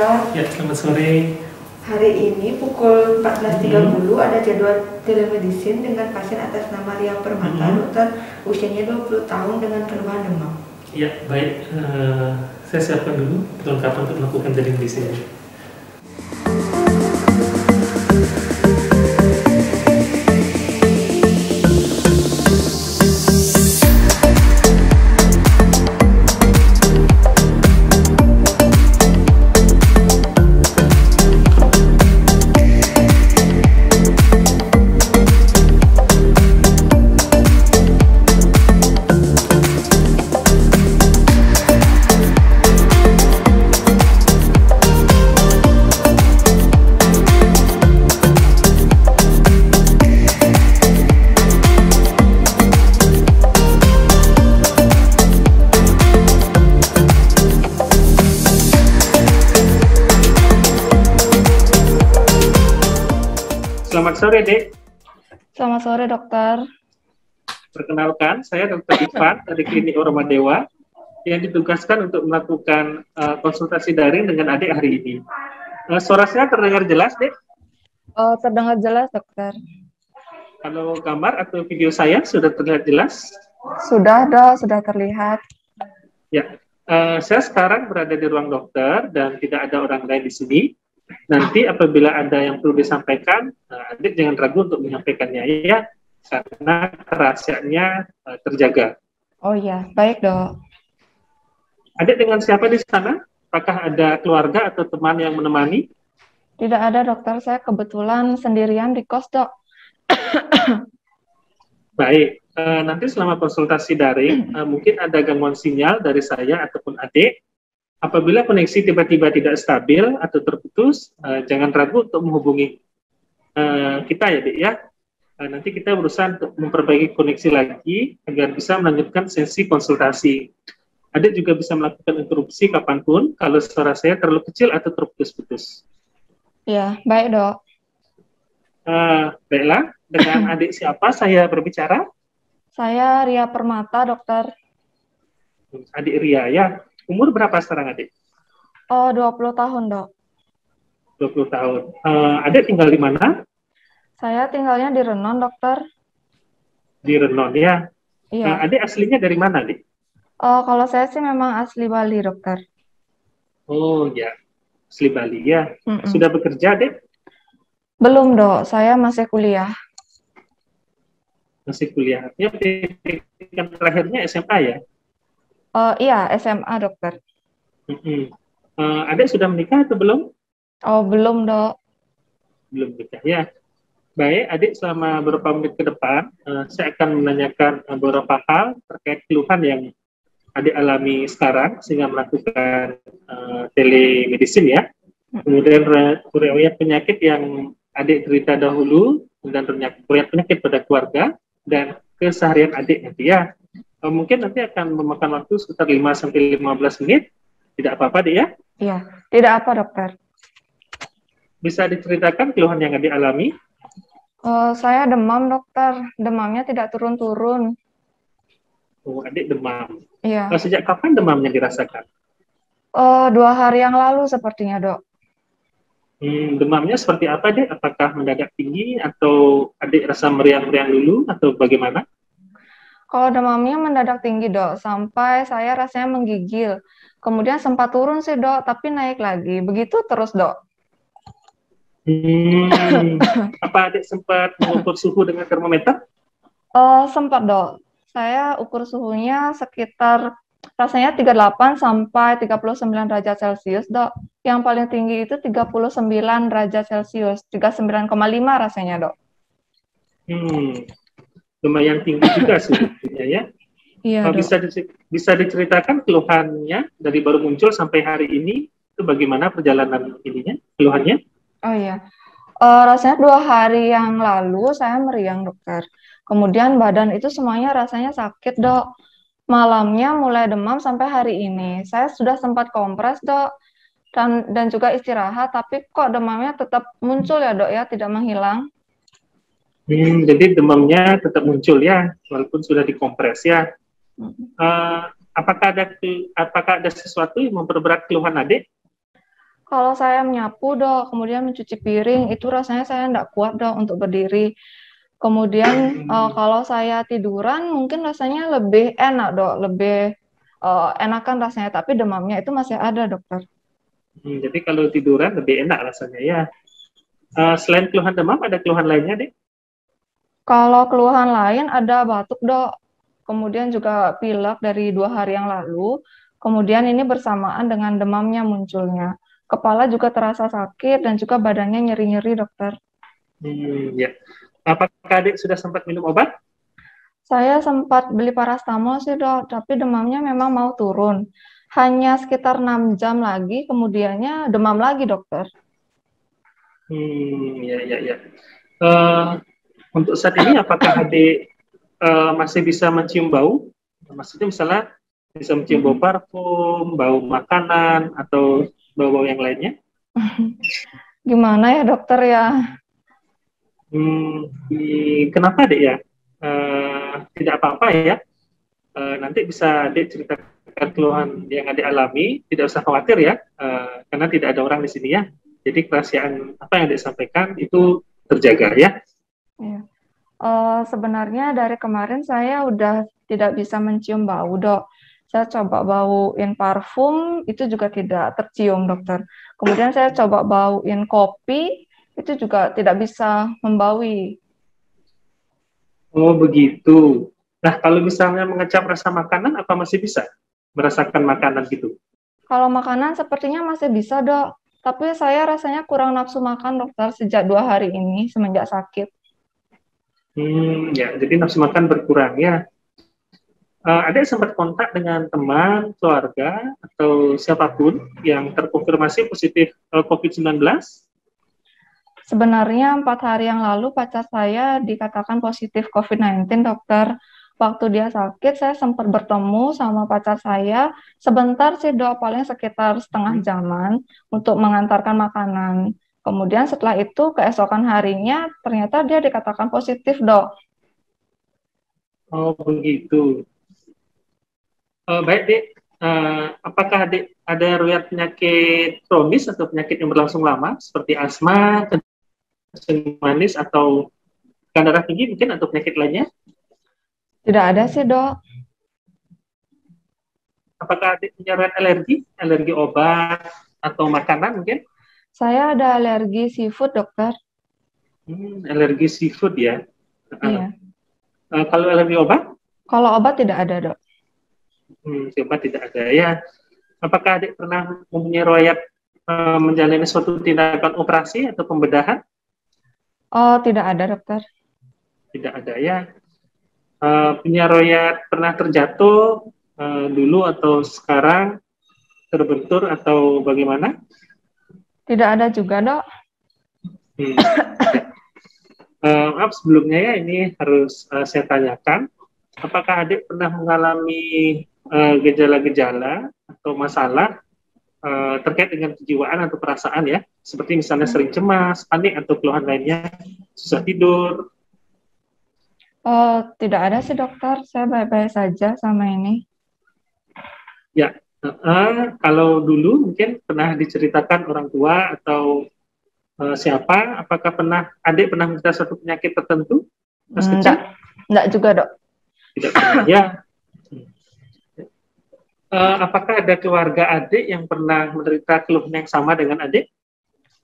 dokter. Ya, selamat sore. Hari ini pukul 14.30 ada jadwal telemedicine dengan pasien atas nama Ria Permata, dokter, usianya 20 tahun dengan keluhan demam. Ya, baik. Saya siapkan dulu perlengkapan untuk melakukan telemedicine. Selamat sore, Dek. Selamat sore, dokter. Perkenalkan, saya Dr. Ivan dari Klinik Oromadewa yang ditugaskan untuk melakukan konsultasi daring dengan adik hari ini. Suara saya terdengar jelas, Dek? Terdengar jelas, dokter. Kalau gambar atau video saya sudah terlihat jelas? Sudah, dok. Sudah terlihat. Ya, saya sekarang berada di ruang dokter dan tidak ada orang lain di sini. Nanti apabila ada yang perlu disampaikan, adik jangan ragu untuk menyampaikannya ya, karena kerahasiaannya terjaga. Oh iya, baik dok. Adik dengan siapa di sana? Apakah ada keluarga atau teman yang menemani? Tidak ada, dokter. Saya kebetulan sendirian di kos, dok. Baik, nanti selama konsultasi daring, mungkin ada gangguan sinyal dari saya ataupun adik. Apabila koneksi tiba-tiba tidak stabil atau terputus, jangan ragu untuk menghubungi kita ya, Dek ya. Nanti kita berusaha untuk memperbaiki koneksi lagi agar bisa melanjutkan sesi konsultasi. Adik juga bisa melakukan interupsi kapanpun kalau suara saya terlalu kecil atau terputus-putus. Ya, baik dok. Baiklah, dengan adik siapa saya berbicara? Saya Ria Permata, dokter. Adik Ria ya. Umur berapa sekarang adik? 20 tahun, dok. 20 tahun. Adik tinggal di mana? Saya tinggalnya di Renon, dokter. Di Renon ya. Iya. Adik aslinya dari mana, adik? Kalau saya sih memang asli Bali, dokter. Oh ya, asli Bali ya. Sudah bekerja, adik? Belum, dok. Saya masih kuliah. Masih kuliah. Ya, pendidikan terakhirnya SMA ya? Iya, SMA, dokter. Adik sudah menikah atau belum? Oh, belum, dok. Belum menikah ya. Baik, adik selama beberapa menit ke depan, saya akan menanyakan beberapa hal terkait keluhan yang adik alami sekarang, sehingga melakukan telemedicine ya. Kemudian riwayat penyakit yang adik derita dahulu, dan riwayat penyakit pada keluarga, dan keseharian adik nanti ya. Mungkin nanti akan memakan waktu sekitar 5-15 menit. Tidak apa-apa, Dek ya? Iya, tidak apa, dokter. Bisa diceritakan keluhan yang adik alami? Saya demam, dokter. Demamnya tidak turun-turun. Oh, adik demam. Iya. Sejak kapan demamnya dirasakan? 2 hari yang lalu sepertinya, dok. Demamnya seperti apa, Dek? Apakah mendadak tinggi atau adik rasa meriang-meriang dulu atau bagaimana? Kalau demamnya mendadak tinggi, dok, sampai saya rasanya menggigil. Kemudian sempat turun sih, dok, tapi naik lagi. Begitu terus, dok. Apa adik sempat mengukur suhu dengan termometer? Sempat, dok. Saya ukur suhunya sekitar rasanya 38 sampai 39 derajat Celcius, dok. Yang paling tinggi itu 39 derajat Celcius, 39,5 rasanya, dok. Lumayan tinggi juga suhunya ya. Iya, bisa diceritakan keluhannya dari baru muncul sampai hari ini, itu bagaimana perjalanan ininya, keluhannya? Oh iya, rasanya 2 hari yang lalu saya meriang, dokter. Kemudian badan itu semuanya rasanya sakit, dok. Malamnya mulai demam sampai hari ini. Saya sudah sempat kompres, dok, dan juga istirahat, tapi kok demamnya tetap muncul ya, dok ya, tidak menghilang. Jadi demamnya tetap muncul ya, walaupun sudah dikompres ya. Apakah ada sesuatu yang memperberat keluhan adik? Kalau saya menyapu dok, kemudian mencuci piring, itu rasanya saya nggak kuat dok untuk berdiri. Kemudian kalau saya tiduran mungkin rasanya lebih enak dok, lebih enakan rasanya, tapi demamnya itu masih ada dokter. Jadi kalau tiduran lebih enak rasanya ya. Selain keluhan demam, ada keluhan lainnya, Dek? Kalau keluhan lain ada batuk dok, kemudian juga pilek dari 2 hari yang lalu, kemudian ini bersamaan dengan demamnya munculnya. Kepala juga terasa sakit dan juga badannya nyeri-nyeri dokter. Ya. Apakah Adik sudah sempat minum obat? Saya sempat beli parastamol sih dok, tapi demamnya memang mau turun. Hanya sekitar 6 jam lagi, kemudiannya demam lagi dokter. Ya, ya, ya. Eh, untuk saat ini, apakah Adik masih bisa mencium bau? Maksudnya misalnya bisa mencium bau parfum, bau makanan, atau bau-bau yang lainnya? Gimana ya dokter ya? Kenapa Dek ya? Tidak apa-apa ya. Nanti bisa Adik ceritakan keluhan yang Adik alami, tidak usah khawatir ya, karena tidak ada orang di sini ya. Jadi kerahasiaan apa yang Adik sampaikan itu terjaga ya. Ya. Sebenarnya dari kemarin saya udah tidak bisa mencium bau dok. Saya coba bauin parfum, itu juga tidak tercium dokter. Kemudian saya coba bauin kopi, itu juga tidak bisa membaui. Oh begitu. Nah kalau misalnya mengecap rasa makanan, apa masih bisa merasakan makanan gitu? Kalau makanan sepertinya masih bisa dok, tapi saya rasanya kurang nafsu makan dokter sejak 2 hari ini semenjak sakit. Ya, jadi nafsu makan berkurang ya. Ada sempat kontak dengan teman, keluarga, atau siapapun yang terkonfirmasi positif COVID-19? Sebenarnya 4 hari yang lalu pacar saya dikatakan positif COVID-19 dokter. Waktu dia sakit, saya sempat bertemu sama pacar saya sebentar sih dok, paling sekitar setengah jaman untuk mengantarkan makanan. Kemudian setelah itu keesokan harinya ternyata dia dikatakan positif dok. Oh begitu. Baik Dek, apakah Dek ada riwayat penyakit kronis atau penyakit yang berlangsung lama seperti asma, kencing manis, atau tekanan darah tinggi mungkin, atau penyakit lainnya? Tidak ada sih dok. Apakah Dek punya riwayat alergi obat atau makanan mungkin? Saya ada alergi seafood dokter. Alergi seafood ya. Iya. Kalau alergi obat? Kalau obat tidak ada dok. Obat tidak ada ya. Apakah Adik pernah mempunyai riwayat menjalani suatu tindakan operasi atau pembedahan? Oh tidak ada dokter. Tidak ada ya. Punya riwayat pernah terjatuh dulu atau sekarang, terbentur atau bagaimana? Tidak ada juga dok. Maaf sebelumnya ya, ini harus saya tanyakan. Apakah Adik pernah mengalami gejala-gejala atau masalah terkait dengan kejiwaan atau perasaan ya, seperti misalnya sering cemas, panik, atau keluhan lainnya, susah tidur? Oh, tidak ada sih dokter, saya baik-baik saja sama ini. Ya, kalau dulu mungkin pernah diceritakan orang tua atau siapa, apakah Adik pernah menderita suatu penyakit tertentu pas kecil? Enggak juga dok. Tidak pernah ya. Apakah ada keluarga Adik yang pernah menderita keluhan yang sama dengan Adik?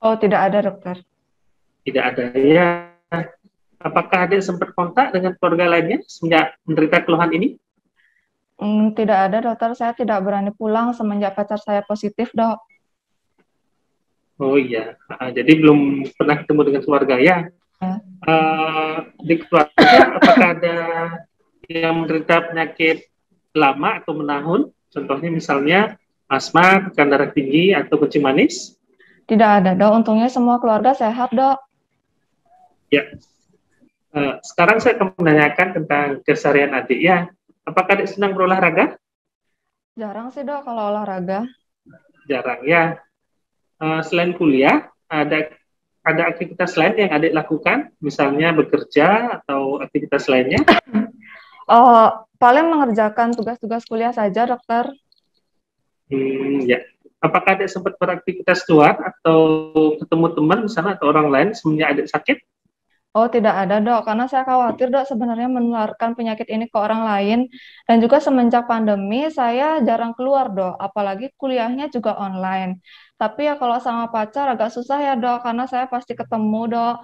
Oh, tidak ada dokter. Tidak ada ya. Apakah Adik sempat kontak dengan keluarga lainnya semenjak menderita keluhan ini? Tidak ada dokter, saya tidak berani pulang semenjak pacar saya positif dok. Oh iya, jadi belum pernah ketemu dengan keluarga ya. Di keluarga apakah ada yang menderita penyakit lama atau menahun? Contohnya misalnya asma, tekanan darah tinggi, atau kencing manis? Tidak ada dok, untungnya semua keluarga sehat dok. Ya. Sekarang saya akan menanyakan tentang keseharian Adik ya. Apakah Adik senang berolahraga? Jarang sih dok kalau olahraga. Jarang ya. Selain kuliah, ada aktivitas lain yang Adik lakukan? Misalnya bekerja atau aktivitas lainnya? Paling mengerjakan tugas-tugas kuliah saja dokter. Ya. Apakah adik sempat beraktivitas luar atau ketemu teman di sana atau orang lain semenjak adik sakit? Oh, tidak ada, Dok. Karena saya khawatir, Dok, sebenarnya menularkan penyakit ini ke orang lain. Dan juga semenjak pandemi, saya jarang keluar, Dok. Apalagi kuliahnya juga online. Tapi ya kalau sama pacar agak susah ya, Dok. Karena saya pasti ketemu, Dok.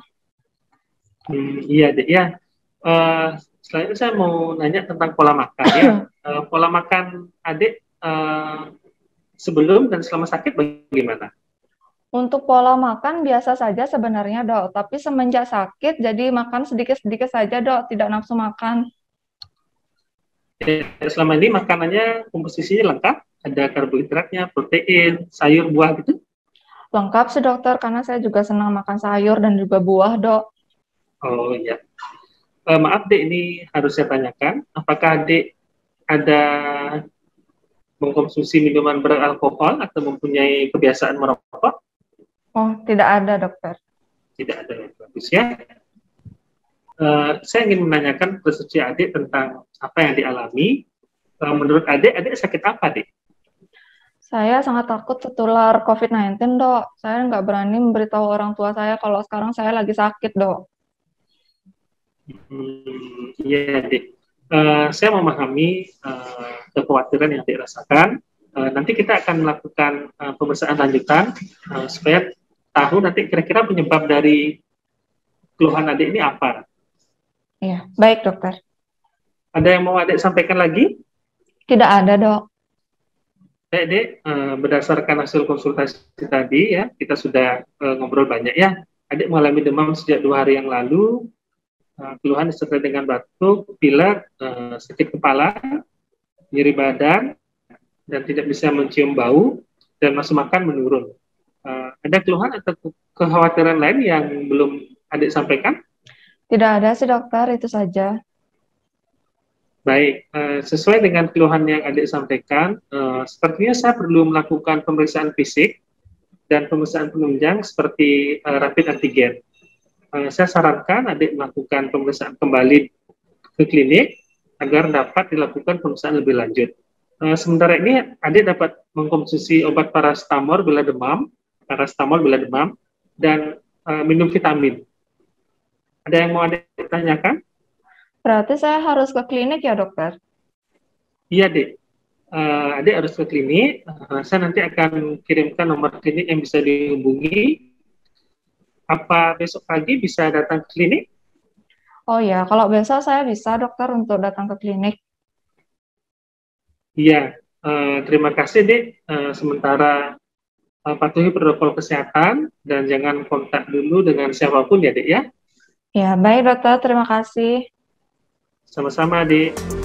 Iya, Dek. Ya. Selain itu saya mau nanya tentang pola makan ya. Pola makan adik sebelum dan selama sakit bagaimana? Untuk pola makan biasa saja sebenarnya, Dok. Tapi semenjak sakit, jadi makan sedikit-sedikit saja, Dok. Tidak nafsu makan. Ya, selama ini makanannya komposisinya lengkap, ada karbohidratnya, protein, sayur, buah gitu. Lengkap sih, dokter, karena saya juga senang makan sayur dan juga buah, Dok. Oh iya. Maaf Dek, ini harus saya tanyakan, apakah Dek ada mengkonsumsi minuman beralkohol atau mempunyai kebiasaan merokok? Oh, tidak ada, dokter. Tidak ada, yang bagus ya. Saya ingin menanyakan persepsi adik tentang apa yang dialami. Menurut adik sakit apa, Dek? Saya sangat takut tertular COVID-19, Dok. Saya nggak berani memberitahu orang tua saya kalau sekarang saya lagi sakit, Dok. Iya, Dek. Saya memahami kekhawatiran yang dirasakan. Nanti kita akan melakukan pemeriksaan lanjutan supaya tahu nanti kira-kira penyebab dari keluhan adik ini apa. Iya, baik, dokter. Ada yang mau adik sampaikan lagi? Tidak ada, Dok. Baik, Dek, berdasarkan hasil konsultasi tadi ya, kita sudah ngobrol banyak ya. Adik mengalami demam sejak 2 hari yang lalu, keluhan disertai dengan batuk, pilek, sakit kepala, nyeri badan, dan tidak bisa mencium bau, dan nafsu makan menurun. Ada keluhan atau kekhawatiran lain yang belum adik sampaikan? Tidak ada sih, dokter. Itu saja. Baik, sesuai dengan keluhan yang adik sampaikan, sepertinya saya perlu melakukan pemeriksaan fisik dan pemeriksaan penunjang seperti rapid antigen. Saya sarankan adik melakukan pemeriksaan kembali ke klinik agar dapat dilakukan pemeriksaan lebih lanjut. Sementara ini adik dapat mengkonsumsi obat paracetamol bila demam, dan minum vitamin. Ada yang mau adik tanyakan? Berarti saya harus ke klinik ya, dokter? Iya, Dek. Adik harus ke klinik. Saya nanti akan kirimkan nomor klinik yang bisa dihubungi. Apa besok pagi bisa datang ke klinik? Oh ya, kalau besok saya bisa, dokter, untuk datang ke klinik. Iya. Terima kasih, Dek. Sementara patuhi protokol kesehatan dan jangan kontak dulu dengan siapapun ya, Dek ya. Ya, baik, dokter. Terima kasih. Sama-sama, Dek.